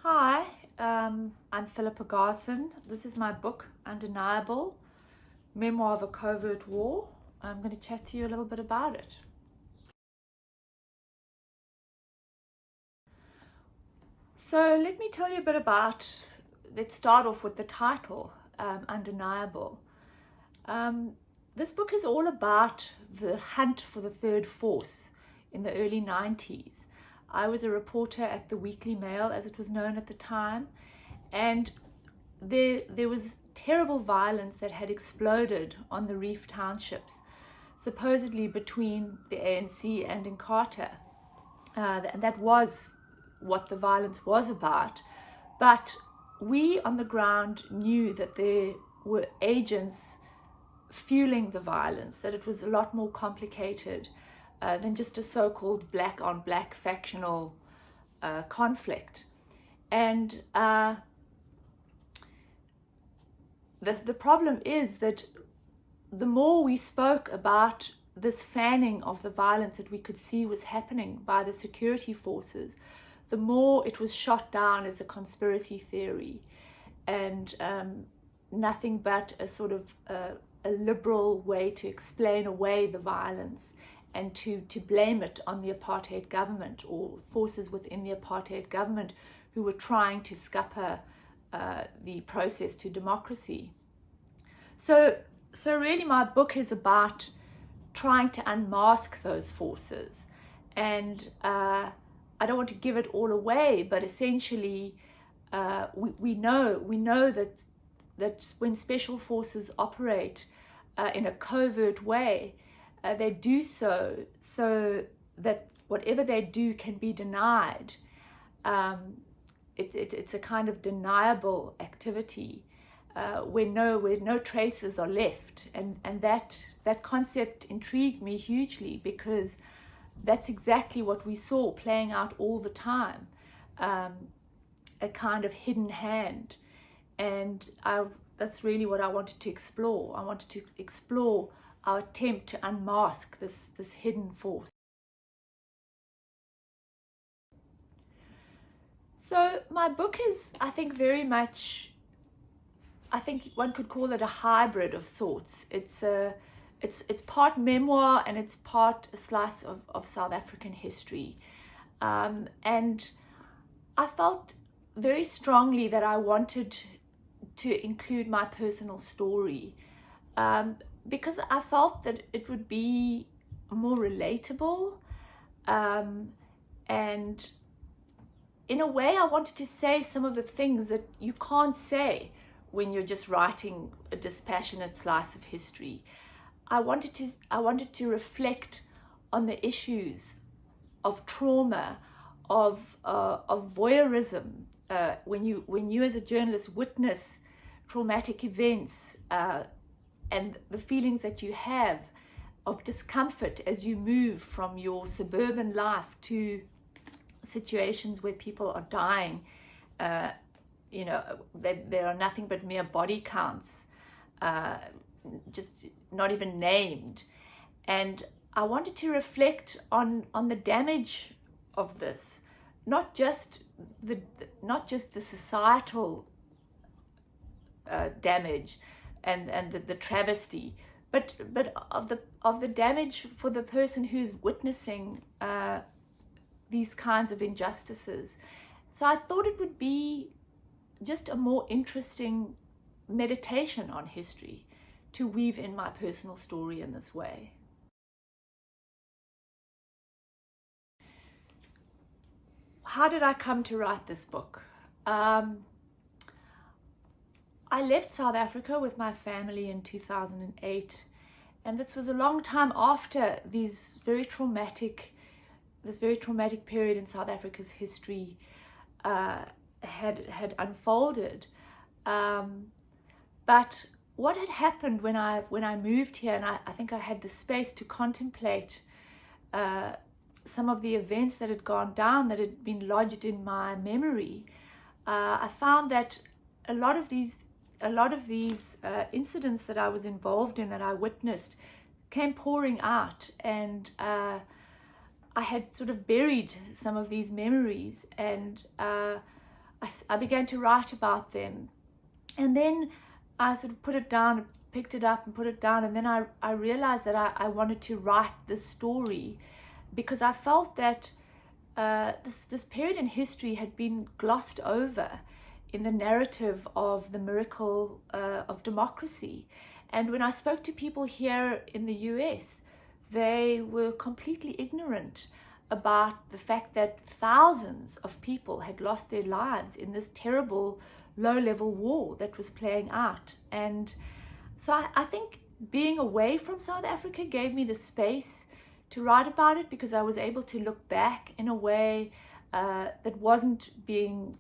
Hi, I'm Philippa Garson. This is my book, Undeniable, Memoir of a Covert War. I'm going to chat to you a little bit about it. So let me tell you a bit let's start off with the title, Undeniable. This book is all about the hunt for the third force in the early 90s. I was a reporter at the Weekly Mail, as it was known at the time, and there was terrible violence that had exploded on the Reef townships, supposedly between the ANC and Inkatha. And that was what the violence was about. But we on the ground knew that there were agents fueling the violence, that it was a lot more complicated than just a so-called black on black factional conflict. And the problem is that the more we spoke about this fanning of the violence that we could see was happening by the security forces, the more it was shot down as a conspiracy theory and nothing but a sort of a liberal way to explain away the violence and to blame it on the apartheid government or forces within the apartheid government who were trying to scupper the process to democracy. So really my book is about trying to unmask those forces, and I don't want to give it all away, but essentially we know that when special forces operate in a covert way, they do so that whatever they do can be denied. It's a kind of deniable activity where no traces are left, and that concept intrigued me hugely, because that's exactly what we saw playing out all the time, a kind of hidden hand. And that's really what I wanted to explore. I wanted to explore our attempt to unmask this hidden force. So my book is, I think, very much, I think one could call it a hybrid of sorts. It's part memoir and it's part a slice of South African history. And I felt very strongly that I wanted to include my personal story, because I felt that it would be more relatable, and in a way I wanted to say some of the things that you can't say when you're just writing a dispassionate slice of history. I wanted to reflect on the issues of trauma, of voyeurism. When you as a journalist witness traumatic events, and the feelings that you have of discomfort as you move from your suburban life to situations where people are dying, there are nothing but mere body counts, just not even named. And I wanted to reflect on the damage of this, not just the societal damage and the travesty, but of the damage for the person who's witnessing these kinds of injustices. So I thought it would be just a more interesting meditation on history to weave in my personal story in this way. How did I come to write this book? I left South Africa with my family in 2008, and this was a long time after this very traumatic period in South Africa's history had unfolded. But what had happened when I moved here, and I think I had the space to contemplate some of the events that had gone down, that had been lodged in my memory, I found that a lot of these incidents that I was involved in, that I witnessed, came pouring out, and I had sort of buried some of these memories, and I began to write about them. And then I sort of put it down, picked it up and put it down. And then I realized that I wanted to write this story because I felt that this period in history had been glossed over in the narrative of the miracle of democracy. And when I spoke to people here in the US, they were completely ignorant about the fact that thousands of people had lost their lives in this terrible low-level war that was playing out. And so I think being away from South Africa gave me the space to write about it, because I was able to look back in a way that wasn't being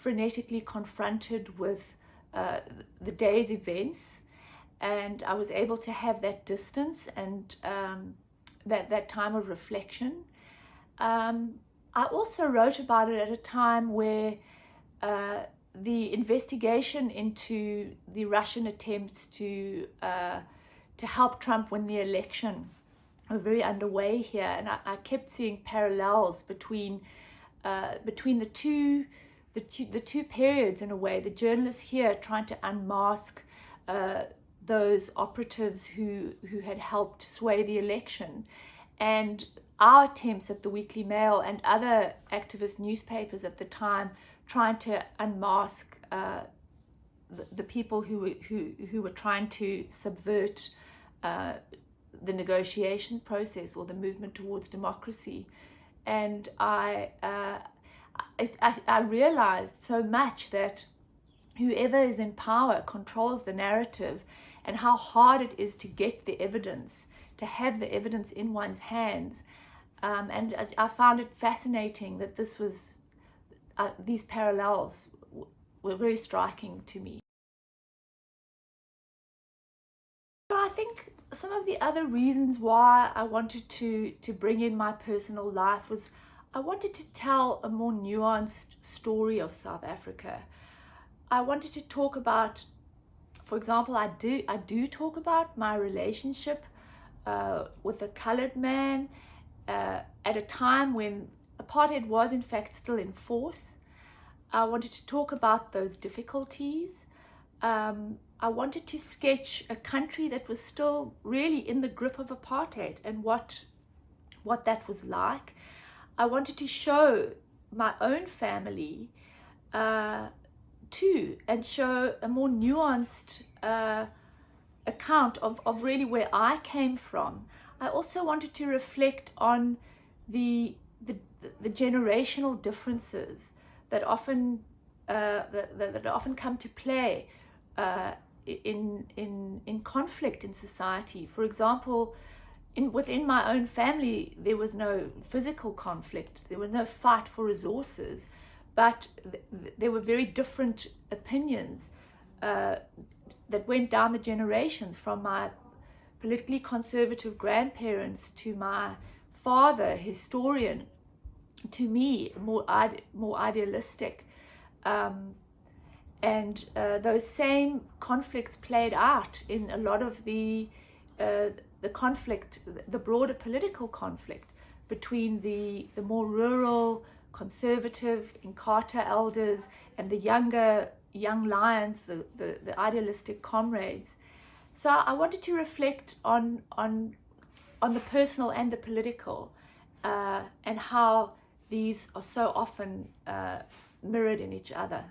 frenetically confronted with the day's events, and I was able to have that distance and that time of reflection. I also wrote about it at a time where the investigation into the Russian attempts to help Trump win the election were very underway here, and I kept seeing parallels between the two periods in a way. The journalists here trying to unmask those operatives who had helped sway the election, and our attempts at the Weekly Mail and other activist newspapers at the time trying to unmask the people who were trying to subvert the negotiation process or the movement towards democracy. And I realized so much that whoever is in power controls the narrative, and how hard it is to get the evidence, to have the evidence in one's hands. And I found it fascinating that this was these parallels were very striking to me. So I think some of the other reasons why I wanted to bring in my personal life was I wanted to tell a more nuanced story of South Africa. I wanted to talk about, for example, I do talk about my relationship with a colored man at a time when apartheid was in fact still in force. I wanted to talk about those difficulties. I wanted to sketch a country that was still really in the grip of apartheid and what that was like. I wanted to show my own family too, and show a more nuanced account of really where I came from. I also wanted to reflect on the generational differences that often come to play in conflict in society. For example, within my own family, there was no physical conflict, there was no fight for resources, but there were very different opinions that went down the generations, from my politically conservative grandparents to my father, historian, to me, more idealistic. And those same conflicts played out in a lot of the conflict, the broader political conflict between the more rural, conservative Inkatha elders and the young lions, the idealistic comrades. So I wanted to reflect on the personal and the political, and how these are so often mirrored in each other.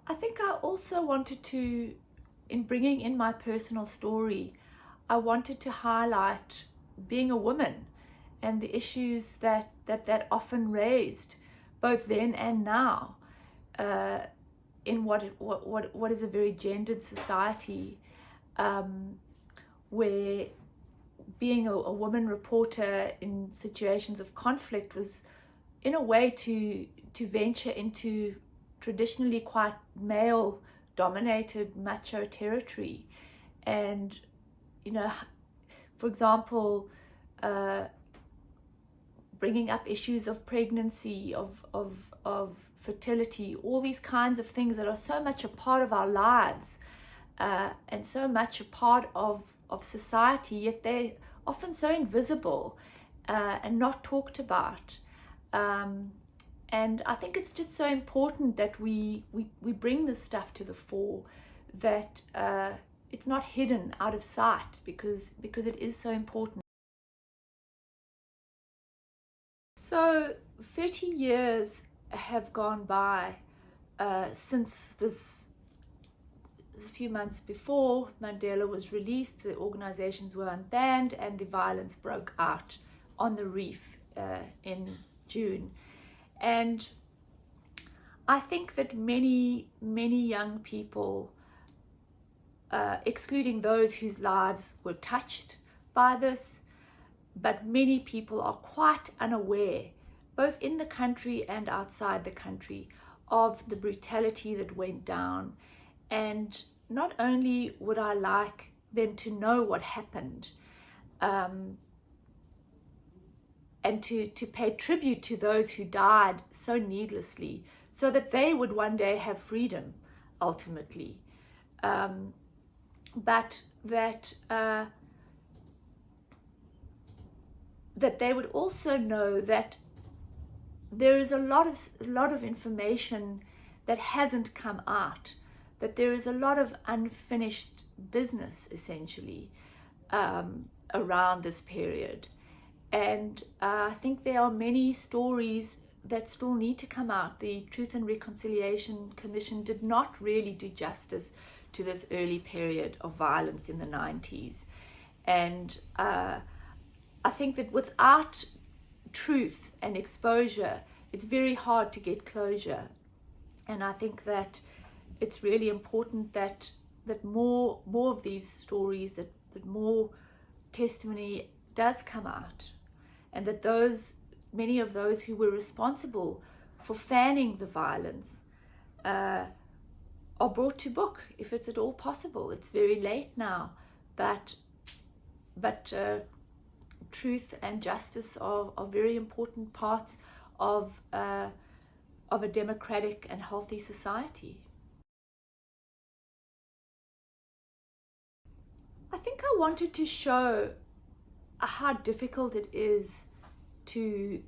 I think I also wanted to, in bringing in my personal story, I wanted to highlight being a woman and the issues that often raised, both then and now, in what is a very gendered society, where being a woman reporter in situations of conflict was, in a way, to venture into traditionally quite male-dominated macho territory. And, you know, for example, bringing up issues of pregnancy, of fertility, all these kinds of things that are so much a part of our lives, and so much a part of society, yet they're often so invisible. and not talked about. And I think it's just so important that we bring this stuff to the fore, that it's not hidden out of sight, because it is so important. So 30 years have gone by since this. A few months before Mandela was released, the organizations were unbanned and the violence broke out on the reef in June. And I think that many young people, excluding those whose lives were touched by this, but many people are quite unaware, both in the country and outside the country, of the brutality that went down. And not only would I like them to know what happened, and to pay tribute to those who died so needlessly, so that they would one day have freedom, ultimately, but that they would also know that there is a lot of information that hasn't come out, that there is a lot of unfinished business, essentially, around this period. And I think there are many stories that still need to come out. The Truth and Reconciliation Commission did not really do justice to this early period of violence in the 90s. And I think that without truth and exposure, it's very hard to get closure. And I think that it's really important that more of these stories, that more testimony does come out, and that many of those who were responsible for fanning the violence are brought to book, if it's at all possible. It's very late now, but truth and justice are very important parts of a democratic and healthy society. I think I wanted to show how difficult it is to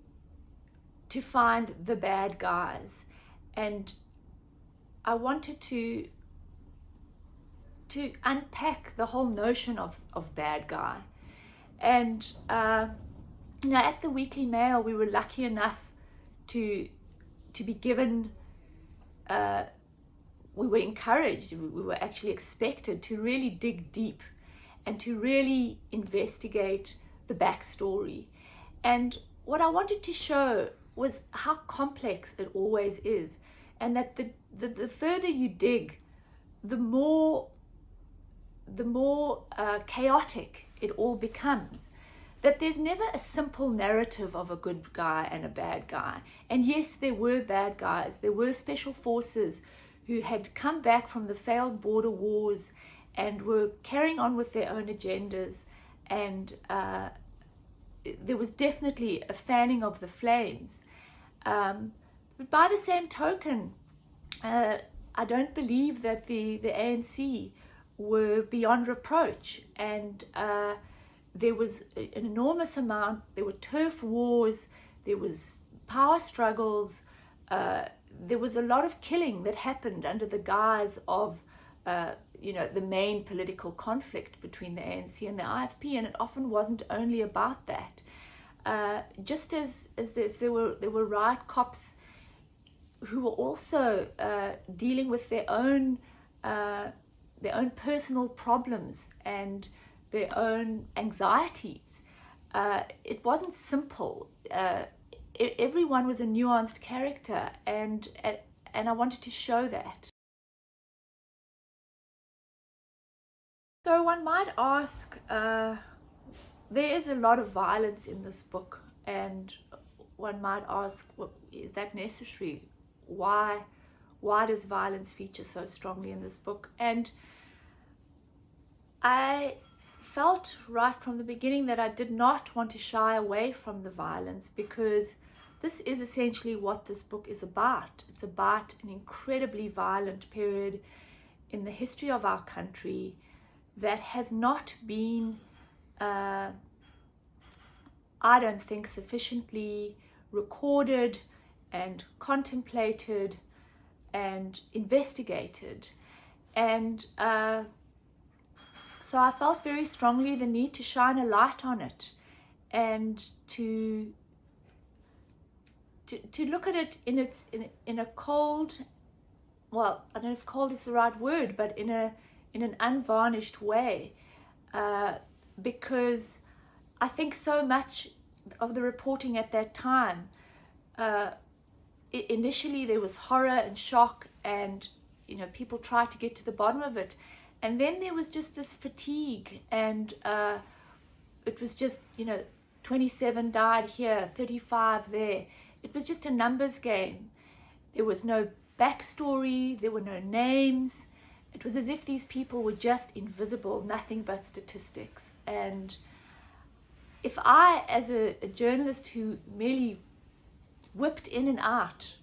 find the bad guys, and I wanted to unpack the whole notion of bad guy. And at the Weekly Mail, we were lucky enough to be given, we were encouraged, we were actually expected to really dig deep and to really investigate the backstory. And what I wanted to show was how complex it always is, and that the further you dig, the more chaotic it all becomes. That there's never a simple narrative of a good guy and a bad guy. And yes, there were bad guys. There were special forces who had come back from the failed border wars and were carrying on with their own agendas. And there was definitely a fanning of the flames. But by the same token, I don't believe that the ANC were beyond reproach. And there was an enormous amount, there were turf wars, there was power struggles, there was a lot of killing that happened under the guise of the main political conflict between the ANC and the IFP, and it often wasn't only about that. Just as there were riot cops who were also dealing with their own personal problems and their own anxieties. It wasn't simple. Everyone was a nuanced character, and I wanted to show that. So one might ask, there is a lot of violence in this book, and one might ask, well, is that necessary? Why does violence feature so strongly in this book? And I felt right from the beginning that I did not want to shy away from the violence, because this is essentially what this book is about. It's about an incredibly violent period in the history of our country that has not been I don't think, sufficiently recorded and contemplated and investigated. And so I felt very strongly the need to shine a light on it, and to look at it in a cold, well, I don't know if cold is the right word, but in an unvarnished way, because I think so much of the reporting at that time, initially there was horror and shock, and people tried to get to the bottom of it, and then there was just this fatigue, and it was just 27 died here, 35 there. It was just a numbers game. There was no backstory, there were no names. It was as if these people were just invisible, nothing but statistics. And if I, as a journalist who merely whipped in and out,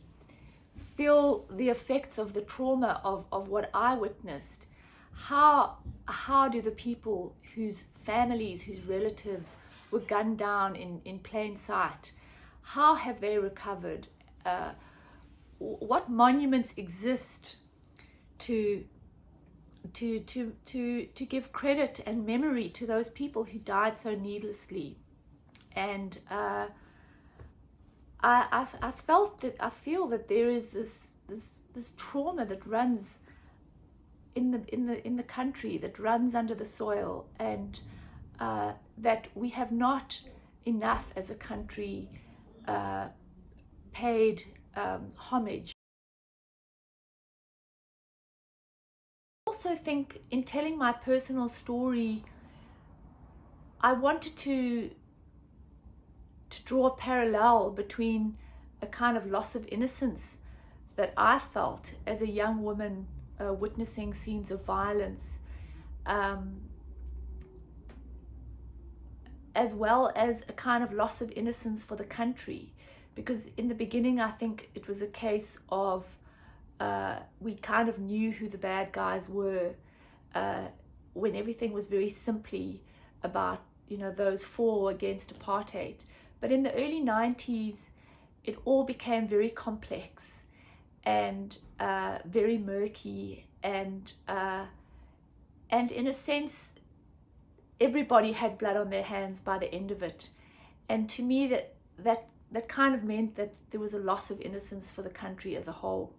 feel the effects of the trauma of what I witnessed, how do the people whose families, whose relatives were gunned down in plain sight, how have they recovered? What monuments exist to give credit and memory to those people who died so needlessly? And I feel that there is this trauma that runs in the country, that runs under the soil, and that we have not enough as a country paid homage. I also think in telling my personal story, I wanted to draw a parallel between a kind of loss of innocence that I felt as a young woman witnessing scenes of violence, as well as a kind of loss of innocence for the country. Because in the beginning, I think it was a case of we kind of knew who the bad guys were, when everything was very simply about those for against apartheid. But in the early 90s, it all became very complex and very murky, and in a sense, everybody had blood on their hands by the end of it. And to me, that kind of meant that there was a loss of innocence for the country as a whole.